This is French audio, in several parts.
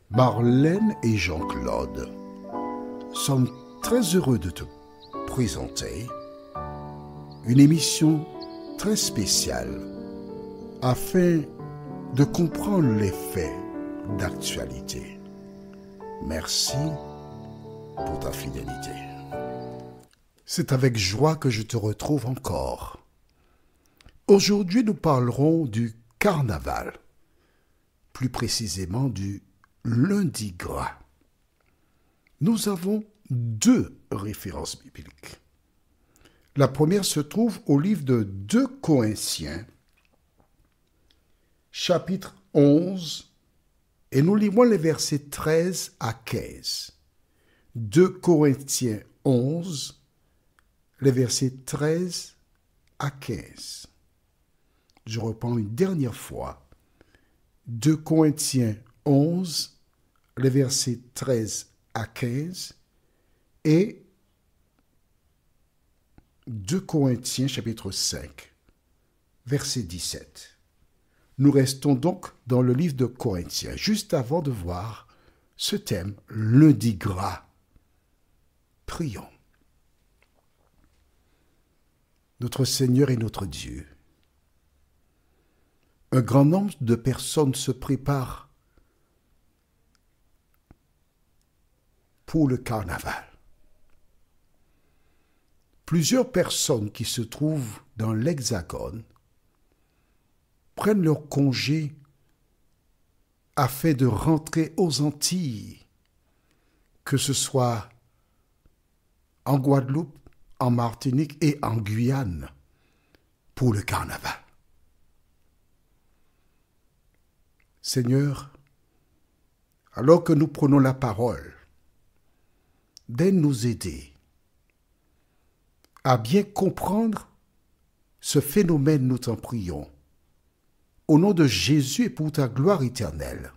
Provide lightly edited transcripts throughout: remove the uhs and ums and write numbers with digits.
Marlène et Jean-Claude sommes très heureux de te présenter une émission très spéciale afin de comprendre les faits d'actualité. Merci pour ta fidélité. C'est avec joie que je te retrouve encore. Aujourd'hui, nous parlerons du carnaval, plus précisément du lundi gras. Nous avons deux références bibliques. La première se trouve au livre de 2 Corinthiens, chapitre 11, et nous lisons les versets 13 à 15. 2 Corinthiens 11, les versets 13 à 15. Je reprends une dernière fois. 2 Corinthiens 11, les versets 13 à 15 et 2 Corinthiens chapitre 5, verset 17. Nous restons donc dans le livre de Corinthiens, juste avant de voir ce thème, lundi gras. Prions. Notre Seigneur et notre Dieu, un grand nombre de personnes se préparent pour le carnaval. Plusieurs personnes qui se trouvent dans l'Hexagone prennent leur congé afin de rentrer aux Antilles, que ce soit en Guadeloupe, en Martinique et en Guyane, pour le carnaval. Seigneur, alors que nous prenons la parole, daigne nous aider à bien comprendre ce phénomène, nous t'en prions. Au nom de Jésus et pour ta gloire éternelle.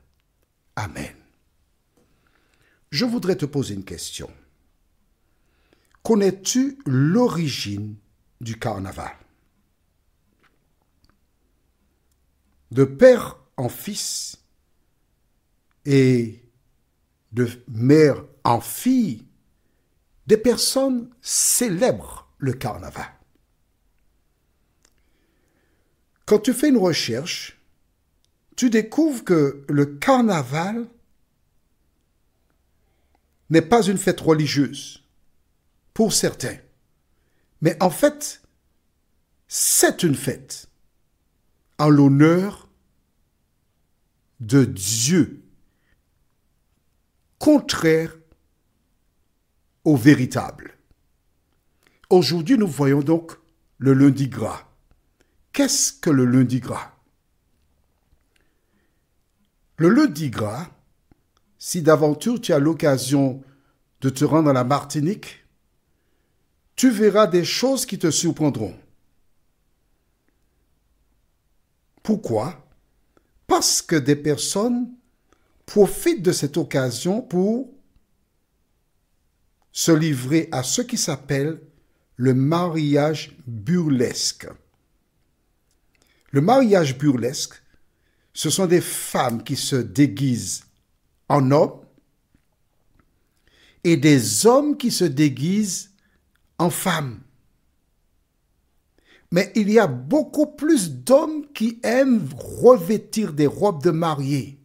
Amen. Je voudrais te poser une question. Connais-tu l'origine du carnaval? De père en fils et de mère en fille, des personnes célèbrent le carnaval. Quand tu fais une recherche, tu découvres que le carnaval n'est pas une fête religieuse, pour certains. Mais en fait, c'est une fête en l'honneur de Dieu, contraire au véritable. Aujourd'hui, nous voyons donc le lundi gras. Qu'est-ce que le lundi gras? Le lundi gras, si d'aventure tu as l'occasion de te rendre à la Martinique, tu verras des choses qui te surprendront. Pourquoi? Parce que des personnes profitent de cette occasion pour se livrer à ce qui s'appelle le mariage burlesque. Le mariage burlesque, ce sont des femmes qui se déguisent en hommes et des hommes qui se déguisent en femmes. Mais il y a beaucoup plus d'hommes qui aiment revêtir des robes de mariée.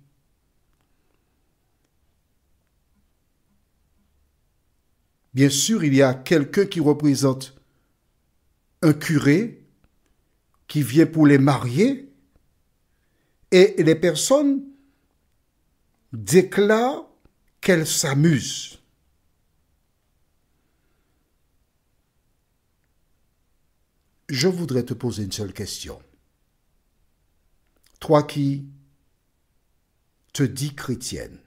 Bien sûr, il y a quelqu'un qui représente un curé qui vient pour les marier et les personnes déclarent qu'elles s'amusent. Je voudrais te poser une seule question. Toi qui te dis chrétienne,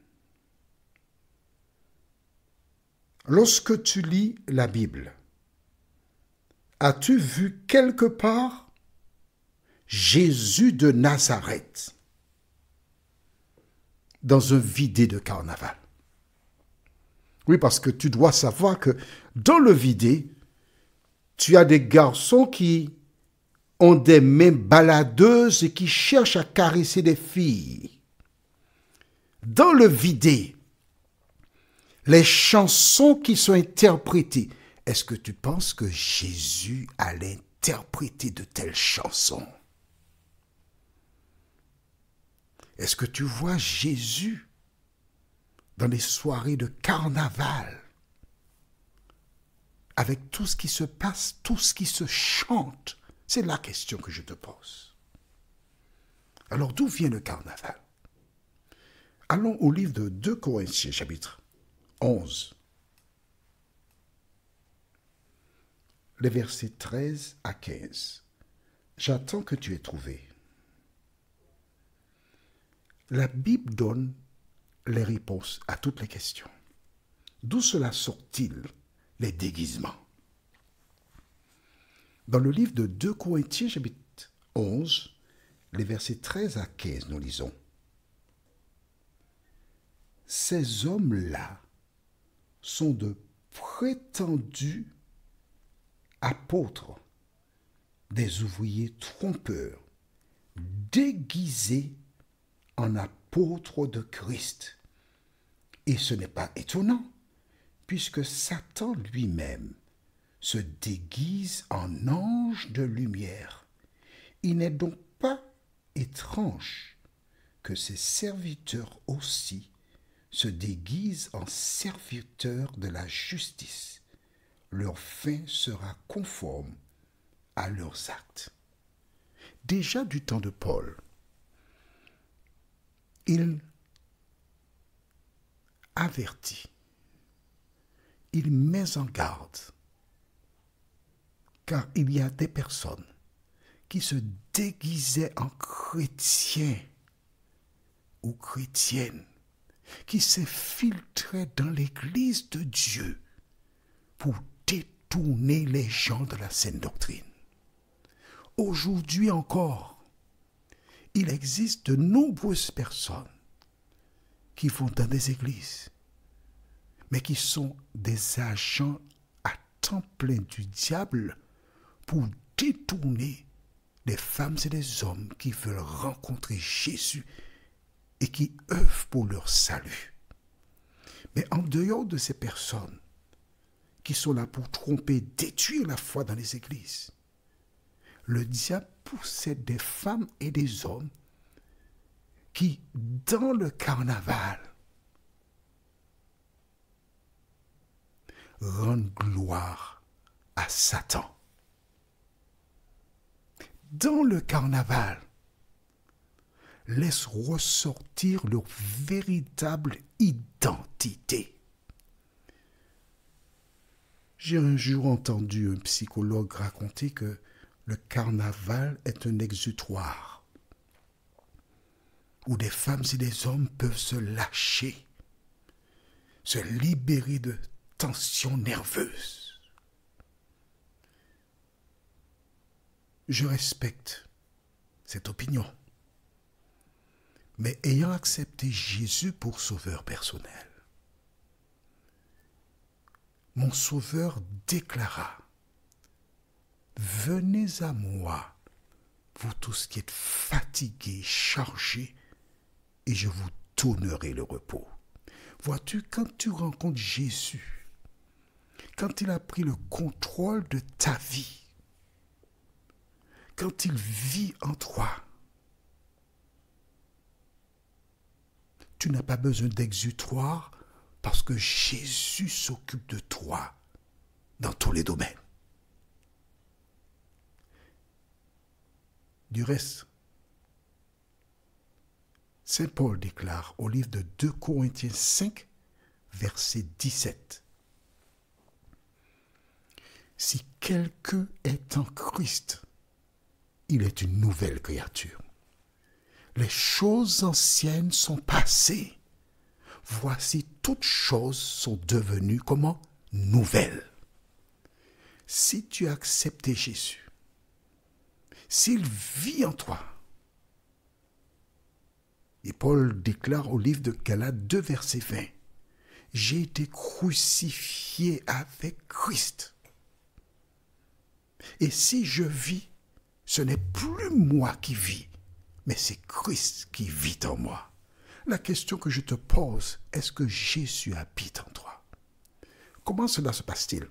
lorsque tu lis la Bible, as-tu vu quelque part Jésus de Nazareth dans un vidé de carnaval? Oui, parce que tu dois savoir que dans le vidé, tu as des garçons qui ont des mains baladeuses et qui cherchent à caresser des filles. dans le vidé, les chansons qui sont interprétées, est-ce que tu penses que Jésus allait interpréter de telles chansons? Est-ce que tu vois Jésus dans les soirées de carnaval, avec tout ce qui se passe, tout ce qui se chante? C'est la question que je te pose. Alors d'où vient le carnaval? Allons au livre de 2 Corinthiens, chapitre 11, les versets 13 à 15. J'attends que tu aies trouvé. La Bible donne les réponses à toutes les questions. D'où cela sort-il, les déguisements? Dans le livre de 2 Corinthiens, chapitre 11, les versets 13 à 15, nous lisons: ces hommes-là sont de prétendus apôtres, des ouvriers trompeurs, déguisés en apôtres de Christ. Et ce n'est pas étonnant, puisque Satan lui-même se déguise en ange de lumière. Il n'est donc pas étrange que ses serviteurs aussi se déguisent en serviteurs de la justice. Leur fin sera conforme à leurs actes. Déjà du temps de Paul, il avertit, il met en garde, car il y a des personnes qui se déguisaient en chrétiens ou chrétiennes, qui s'infiltraient dans l'Église de Dieu pour détourner les gens de la saine doctrine. Aujourd'hui encore, il existe de nombreuses personnes qui vont dans des églises, mais qui sont des agents à temps plein du diable pour détourner les femmes et les hommes qui veulent rencontrer Jésus et qui œuvrent pour leur salut. Mais en dehors de ces personnes qui sont là pour tromper, détruire la foi dans les églises, le diable possède des femmes et des hommes qui, dans le carnaval, rendent gloire à Satan. Dans le carnaval, laisse ressortir leur véritable identité. J'ai un jour entendu un psychologue raconter que le carnaval est un exutoire où des femmes et des hommes peuvent se lâcher, se libérer de tensions nerveuses. Je respecte cette opinion. Mais ayant accepté Jésus pour sauveur personnel, mon sauveur déclara: venez à moi, vous tous qui êtes fatigués, chargés, et je vous donnerai le repos. Vois-tu, quand tu rencontres Jésus, quand il a pris le contrôle de ta vie, quand il vit en toi, tu n'as pas besoin d'exutoire parce que Jésus s'occupe de toi dans tous les domaines. Du reste, Saint Paul déclare au livre de 2 Corinthiens 5, verset 17. Si quelqu'un est en Christ, il est une nouvelle créature. Les choses anciennes sont passées. Voici, toutes choses sont devenues comment? Nouvelles. Si tu as accepté Jésus, s'il vit en toi, et Paul déclare au livre de Galates 2, verset 20, j'ai été crucifié avec Christ. Et si je vis, ce n'est plus moi qui vis, mais c'est Christ qui vit en moi. La question que je te pose, est-ce que Jésus habite en toi? Comment cela se passe-t-il?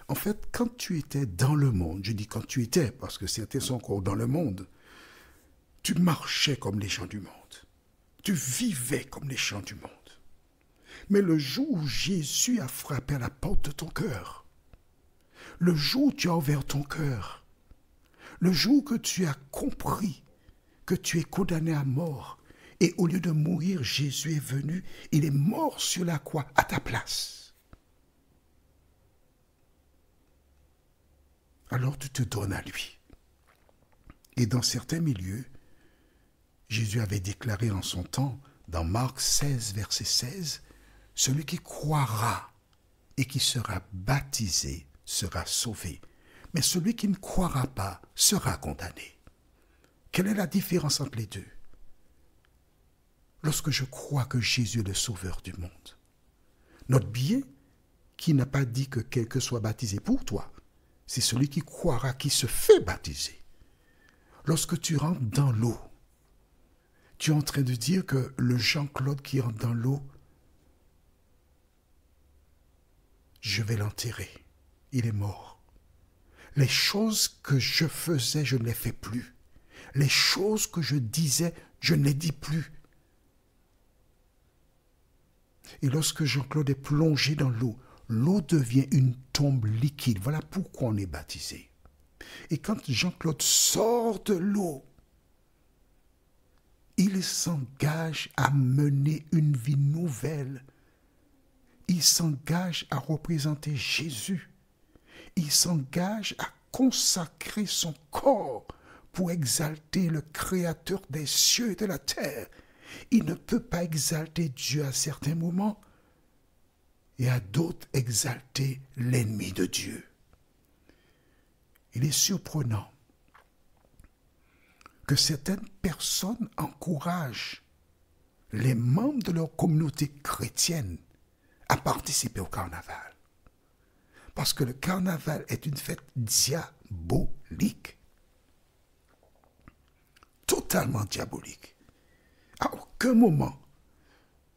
En fait, quand tu étais dans le monde, je dis quand tu étais, parce que certains sont encore dans le monde, tu marchais comme les gens du monde. Tu vivais comme les gens du monde. Mais le jour où Jésus a frappé à la porte de ton cœur, le jour où tu as ouvert ton cœur, le jour que tu as compris que tu es condamné à mort, et au lieu de mourir, Jésus est venu, il est mort sur la croix à ta place. Alors tu te donnes à lui. Et dans certains milieux, Jésus avait déclaré en son temps, dans Marc 16, verset 16, « Celui qui croira et qui sera baptisé sera sauvé, mais celui qui ne croira pas sera condamné. » Quelle est la différence entre les deux? Lorsque je crois que Jésus est le sauveur du monde, notre bien, qui n'a pas dit que quelqu'un soit baptisé pour toi, c'est celui qui croira, qui se fait baptiser. Lorsque tu rentres dans l'eau, tu es en train de dire que le Jean-Claude qui rentre dans l'eau, je vais l'enterrer. Il est mort. Les choses que je faisais, je ne les fais plus. Les choses que je disais, je ne les dis plus. Et lorsque Jean-Claude est plongé dans l'eau, l'eau devient une tombe liquide. Voilà pourquoi on est baptisé. Et quand Jean-Claude sort de l'eau, il s'engage à mener une vie nouvelle. Il s'engage à représenter Jésus. Il s'engage à consacrer son corps pour exalter le Créateur des cieux et de la terre. Il ne peut pas exalter Dieu à certains moments et à d'autres exalter l'ennemi de Dieu. Il est surprenant que certaines personnes encouragent les membres de leur communauté chrétienne à participer au carnaval. Parce que le carnaval est une fête diabolique. Totalement diabolique. À aucun moment,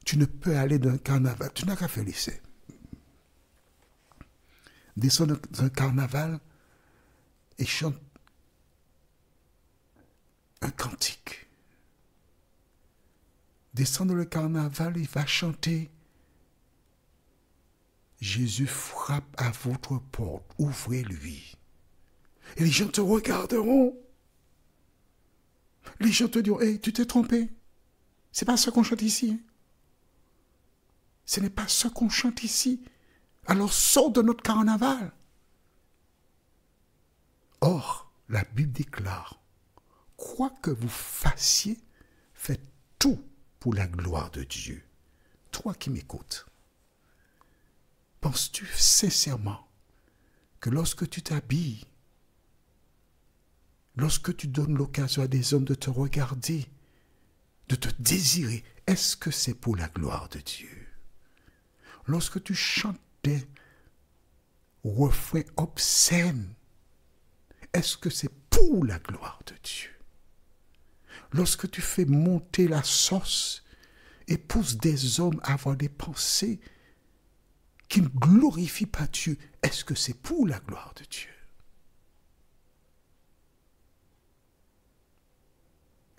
tu ne peux aller dans un carnaval. Tu n'as qu'à faire l'essai. Descends dans un carnaval et chante un cantique. Descends dans le carnaval, il va chanter. Jésus frappe à votre porte, ouvrez-lui. Et les gens te regarderont. Les gens te diront, hey, tu t'es trompé. C'est pas ce qu'on chante ici. Ce n'est pas ce qu'on chante ici. Alors sors de notre carnaval. Or, la Bible déclare, quoi que vous fassiez, faites tout pour la gloire de Dieu. Toi qui m'écoutes, penses-tu sincèrement que lorsque tu t'habilles, lorsque tu donnes l'occasion à des hommes de te regarder, de te désirer, est-ce que c'est pour la gloire de Dieu? Lorsque tu chantes des refrains obscènes, est-ce que c'est pour la gloire de Dieu? Lorsque tu fais monter la sauce et pousses des hommes à avoir des pensées qui ne glorifient pas Dieu, est-ce que c'est pour la gloire de Dieu?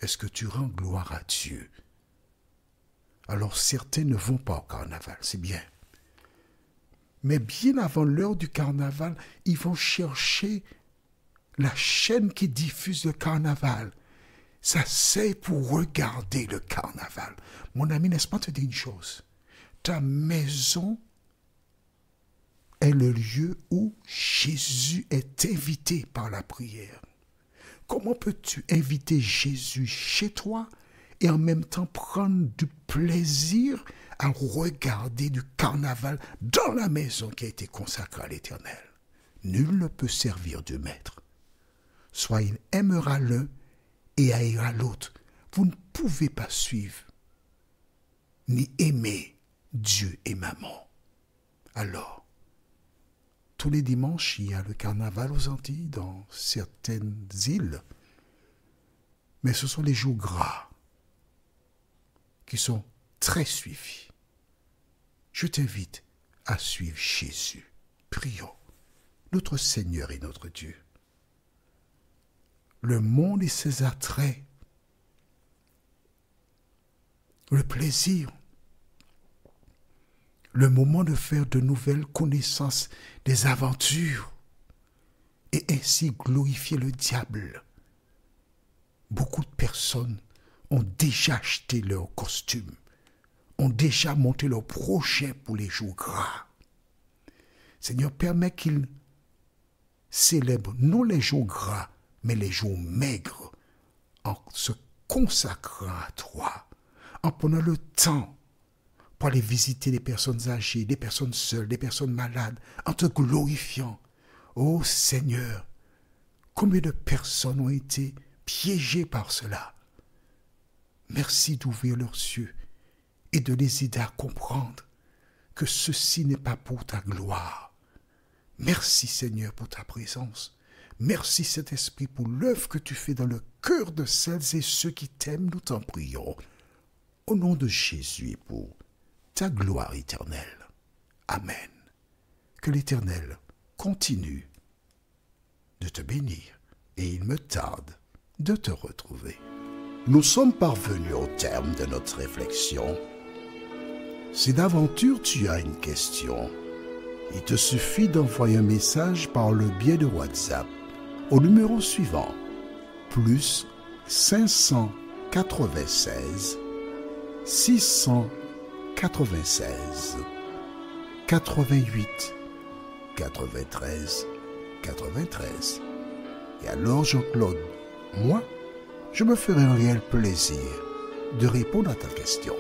Est-ce que tu rends gloire à Dieu? Alors certains ne vont pas au carnaval, c'est bien. Mais bien avant l'heure du carnaval, ils vont chercher la chaîne qui diffuse le carnaval. Ça c'est pour regarder le carnaval. Mon ami, n'est-ce pas te dire une chose? Ta maison est le lieu où Jésus est invité par la prière. Comment peux-tu inviter Jésus chez toi et en même temps prendre du plaisir à regarder du carnaval dans la maison qui a été consacrée à l'Éternel? Nul ne peut servir deux maîtres. Soit il aimera l'un et haïra l'autre. Vous ne pouvez pas suivre ni aimer Dieu et maman. Alors, tous les dimanches, il y a le carnaval aux Antilles, dans certaines îles. Mais ce sont les jours gras. qui sont très suivis. Je t'invite à suivre Jésus. Prions. Notre Seigneur et notre Dieu. Le monde et ses attraits, le plaisir, le moment de faire de nouvelles connaissances, des aventures, et ainsi glorifier le diable. Beaucoup de personnes ont déjà acheté leur costume, ont déjà monté leur projet pour les jours gras. Seigneur, permets qu'ils célèbrent non les jours gras, mais les jours maigres, en se consacrant à toi, en prenant le temps pour aller visiter des personnes âgées, des personnes seules, des personnes malades, en te glorifiant. Ô Seigneur, combien de personnes ont été piégées par cela. Merci d'ouvrir leurs yeux et de les aider à comprendre que ceci n'est pas pour ta gloire. Merci Seigneur pour ta présence. Merci Saint-Esprit pour l'œuvre que tu fais dans le cœur de celles et ceux qui t'aiment, nous t'en prions. Au nom de Jésus et pour ta gloire éternelle. Amen. Que l'Éternel continue de te bénir et il me tarde de te retrouver. Nous sommes parvenus au terme de notre réflexion. Si d'aventure tu as une question, il te suffit d'envoyer un message par le biais de WhatsApp au numéro suivant, plus 596 696 88 93 93. Et alors Jean-Claude, moi, je me ferai un réel plaisir de répondre à ta question.